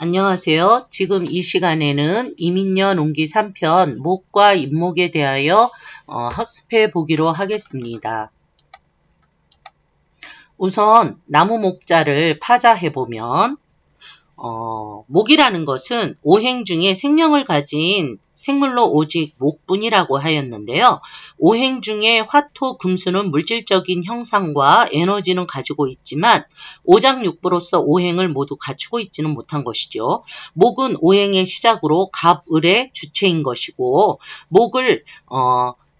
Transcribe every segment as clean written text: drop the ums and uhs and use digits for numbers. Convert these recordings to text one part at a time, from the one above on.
안녕하세요. 지금 이 시간에는 이민년 옹기 3편 목과 잇목에 대하여 학습해 보기로 하겠습니다. 우선 나무 목자를 파자해 보면 목이라는 것은 오행 중에 생명을 가진 생물로 오직 목뿐이라고 하였는데요. 오행 중에 화, 토, 금수는 물질적인 형상과 에너지는 가지고 있지만 오장육부로서 오행을 모두 갖추고 있지는 못한 것이죠. 목은 오행의 시작으로 갑, 을의 주체인 것이고 목을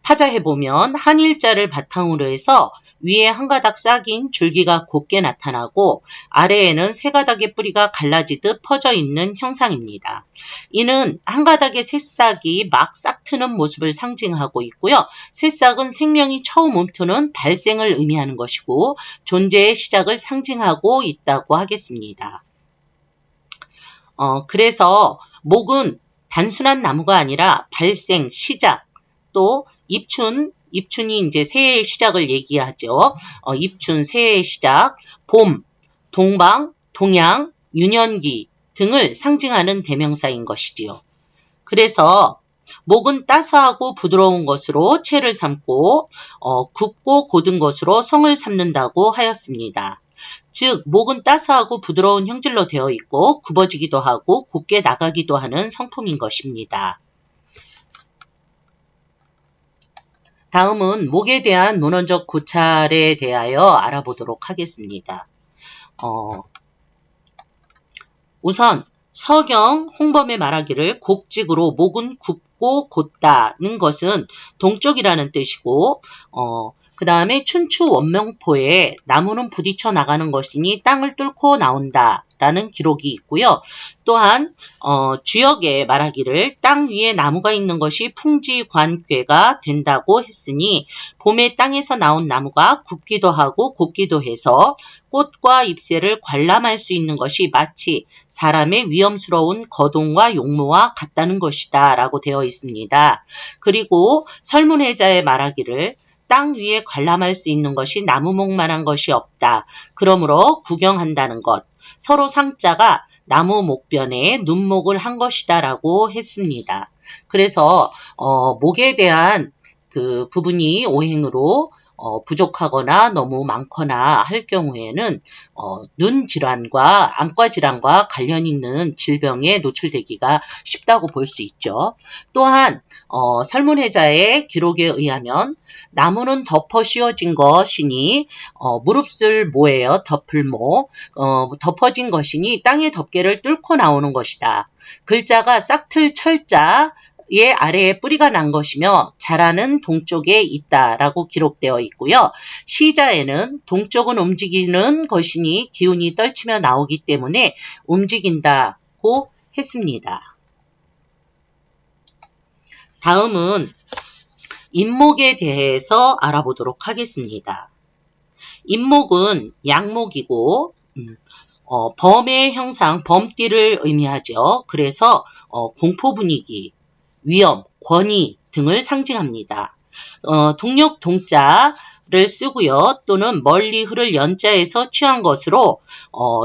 파자해보면 한 일자를 바탕으로 해서 위에 한 가닥 싹인 줄기가 곱게 나타나고 아래에는 세 가닥의 뿌리가 갈라지듯 퍼져 있는 형상입니다. 이는 한 가닥의 새싹이 막 싹트는 모습을 상징하고 있고요. 새싹은 생명이 처음 움트는 발생을 의미하는 것이고 존재의 시작을 상징하고 있다고 하겠습니다. 그래서 목은 단순한 나무가 아니라 발생, 시작, 또 입춘이 이제 새해의 시작을 얘기하죠. 입춘, 새해의 시작, 봄, 동방, 동양, 유년기 등을 상징하는 대명사인 것이지요. 그래서 목은 따스하고 부드러운 것으로 채를 삼고 굽고 곧은 것으로 성을 삼는다고 하였습니다. 즉 목은 따스하고 부드러운 형질로 되어 있고 굽어지기도 하고 곱게 나가기도 하는 성품인 것입니다. 다음은 목에 대한 문헌적 고찰에 대하여 알아보도록 하겠습니다. 우선 서경 홍범의 말하기를 곡직으로 목은 굽고 곧다는 것은 동쪽이라는 뜻이고 그 다음에 춘추 원명포에 나무는 부딪혀 나가는 것이니 땅을 뚫고 나온다 라는 기록이 있고요. 또한 주역에 말하기를 땅 위에 나무가 있는 것이 풍지관괴가 된다고 했으니 봄에 땅에서 나온 나무가 굽기도 하고 곧기도 해서 꽃과 잎새를 관람할 수 있는 것이 마치 사람의 위험스러운 거동과 용모와 같다는 것이다 라고 되어 있습니다. 그리고 설문해자의 말하기를 땅 위에 관람할 수 있는 것이 나무목만한 것이 없다. 그러므로 구경한다는 것. 서로 상자가 나무 목변에 눈목을 한 것이다 라고 했습니다. 그래서 목에 대한 그 부분이 오행으로 부족하거나 너무 많거나 할 경우에는 눈 질환과 안과 질환과 관련 있는 질병에 노출되기가 쉽다고 볼 수 있죠. 또한 설문해자의 기록에 의하면 나무는 덮어 씌워진 것이니 무릅쓸 모예요. 덮을 모. 덮어진 것이니 땅의 덮개를 뚫고 나오는 것이다. 글자가 싹틀 철자 의 아래에 뿌리가 난 것이며 자라는 동쪽에 있다라고 기록되어 있고요. 시자에는 동쪽은 움직이는 것이니 기운이 떨치며 나오기 때문에 움직인다고 했습니다. 다음은 잇목에 대해서 알아보도록 하겠습니다. 잇목은 양목이고 범의 형상, 범띠를 의미하죠. 그래서 공포 분위기, 위험, 권위 등을 상징합니다. 동력 동자를 쓰고요. 또는 멀리 흐를 연자에서 취한 것으로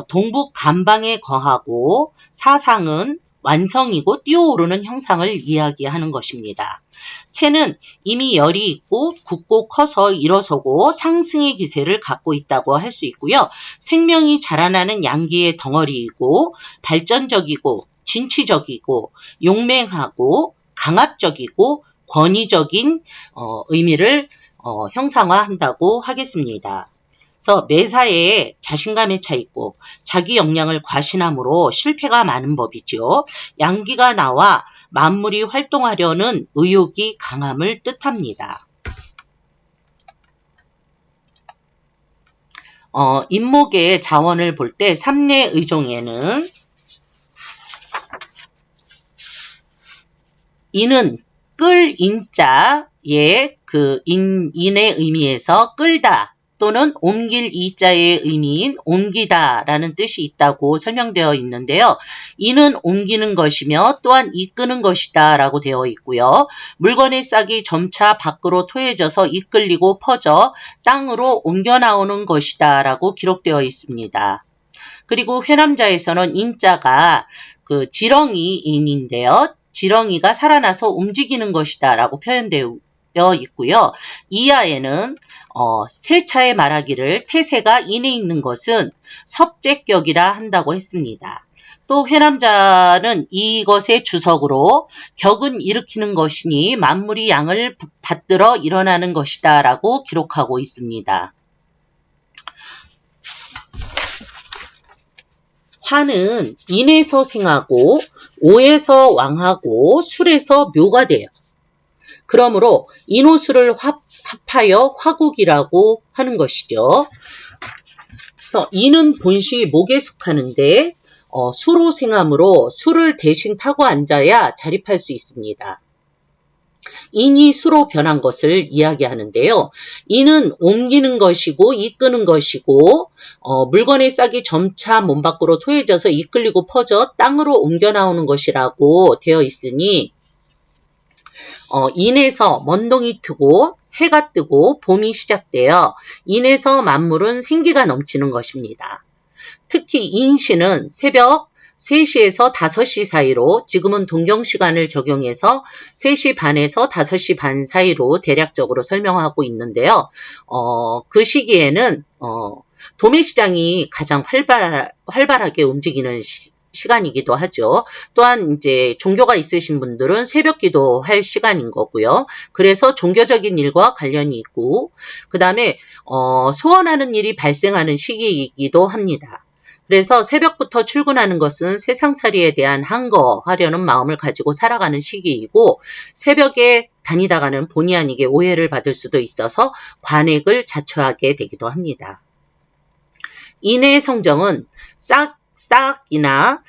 동북 간방에 거하고 사상은 완성이고 뛰어오르는 형상을 이야기하는 것입니다. 채는 이미 열이 있고 굳고 커서 일어서고 상승의 기세를 갖고 있다고 할 수 있고요. 생명이 자라나는 양기의 덩어리이고 발전적이고 진취적이고 용맹하고 강압적이고 권위적인 의미를 형상화한다고 하겠습니다. 그래서 매사에 자신감에 차 있고 자기 역량을 과신함으로 실패가 많은 법이죠. 양기가 나와 만물이 활동하려는 의욕이 강함을 뜻합니다. 잇목의 자원을 볼 때 삼례의종에는 이는 끌 인자의 그 인의 의미에서 끌다 또는 옮길 이자의 의미인 옮기다 라는 뜻이 있다고 설명되어 있는데요. 이는 옮기는 것이며 또한 이끄는 것이다 라고 되어 있고요. 물건의 싹이 점차 밖으로 토해져서 이끌리고 퍼져 땅으로 옮겨 나오는 것이다 라고 기록되어 있습니다. 그리고 회남자에서는 인자가 그 지렁이인인데요. 지렁이가 살아나서 움직이는 것이다 라고 표현되어 있고요. 이하에는 세차의 말하기를 태세가 인에 있는 것은 섭제격이라 한다고 했습니다. 또 회남자는 이것의 주석으로 격은 일으키는 것이니 만물이 양을 받들어 일어나는 것이다 라고 기록하고 있습니다. 화는 인에서 생하고 오에서 왕하고 술에서 묘가 돼요. 그러므로 인호술을 합하여 화국이라고 하는 것이죠. 그래서 인은 본시 목에 속하는데 수로 생하므로 수를 대신 타고 앉아야 자립할 수 있습니다. 인이 수로 변한 것을 이야기하는데요. 인은 옮기는 것이고 이끄는 것이고 물건의 싹이 점차 몸 밖으로 토해져서 이끌리고 퍼져 땅으로 옮겨 나오는 것이라고 되어 있으니 인에서 먼동이 트고 해가 뜨고 봄이 시작되어 인에서 만물은 생기가 넘치는 것입니다. 특히 인시는 새벽 3시에서 5시 사이로, 지금은 동경시간을 적용해서 3시 반에서 5시 반 사이로 대략적으로 설명하고 있는데요. 그 시기에는 도매시장이 가장 활발하게 움직이는 시간이기도 하죠. 또한 이제 종교가 있으신 분들은 새벽 기도할 시간인 거고요. 그래서 종교적인 일과 관련이 있고, 그 다음에 소원하는 일이 발생하는 시기이기도 합니다. 그래서 새벽부터 출근하는 것은 세상살이에 대한 항거하려는 마음을 가지고 살아가는 시기이고, 새벽에 다니다가는 본의 아니게 오해를 받을 수도 있어서 관액을 자초하게 되기도 합니다. 인의 성정은 싹이나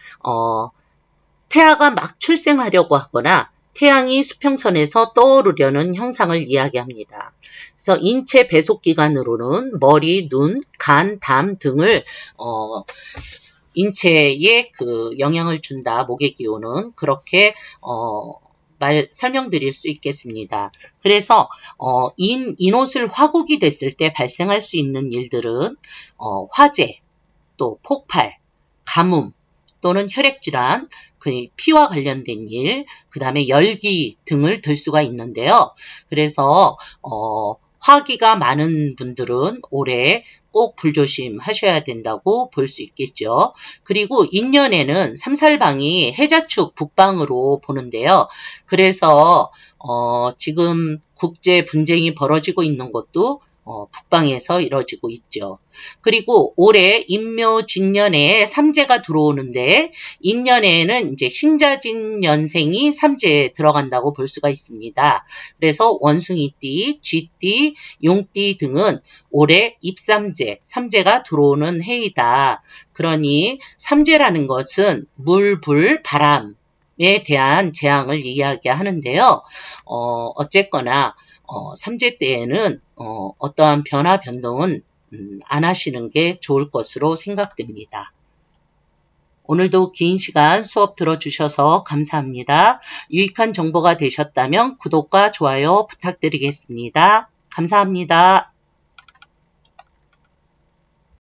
태아가 막 출생하려고 하거나 태양이 수평선에서 떠오르려는 형상을 이야기합니다. 그래서 인체 배속기관으로는 머리, 눈, 간, 담 등을 인체에 그 영향을 준다. 목의 기호는 그렇게 설명드릴 수 있겠습니다. 그래서 인옷을 화국이 됐을 때 발생할 수 있는 일들은 화재, 또 폭발, 가뭄 또는 혈액질환, 피와 관련된 일, 그 다음에 열기 등을 들 수가 있는데요. 그래서 화기가 많은 분들은 올해 꼭 불조심하셔야 된다고 볼 수 있겠죠. 그리고 인년에는 삼살방이 해자축 북방으로 보는데요. 그래서 지금 국제 분쟁이 벌어지고 있는 것도 북방에서 이뤄지고 있죠. 그리고 올해 인묘진년에 삼재가 들어오는데, 인년에는 이제 신자진년생이 삼재에 들어간다고 볼 수가 있습니다. 그래서 원숭이띠, 쥐띠, 용띠 등은 올해 입삼재, 삼재가 들어오는 해이다. 그러니 삼재라는 것은 물, 불, 바람에 대한 재앙을 이야기하는데요. 어쨌거나 삼재 때에는 어떠한 변화 변동은 안 하시는 게 좋을 것으로 생각됩니다. 오늘도 긴 시간 수업 들어주셔서 감사합니다. 유익한 정보가 되셨다면 구독과 좋아요 부탁드리겠습니다. 감사합니다.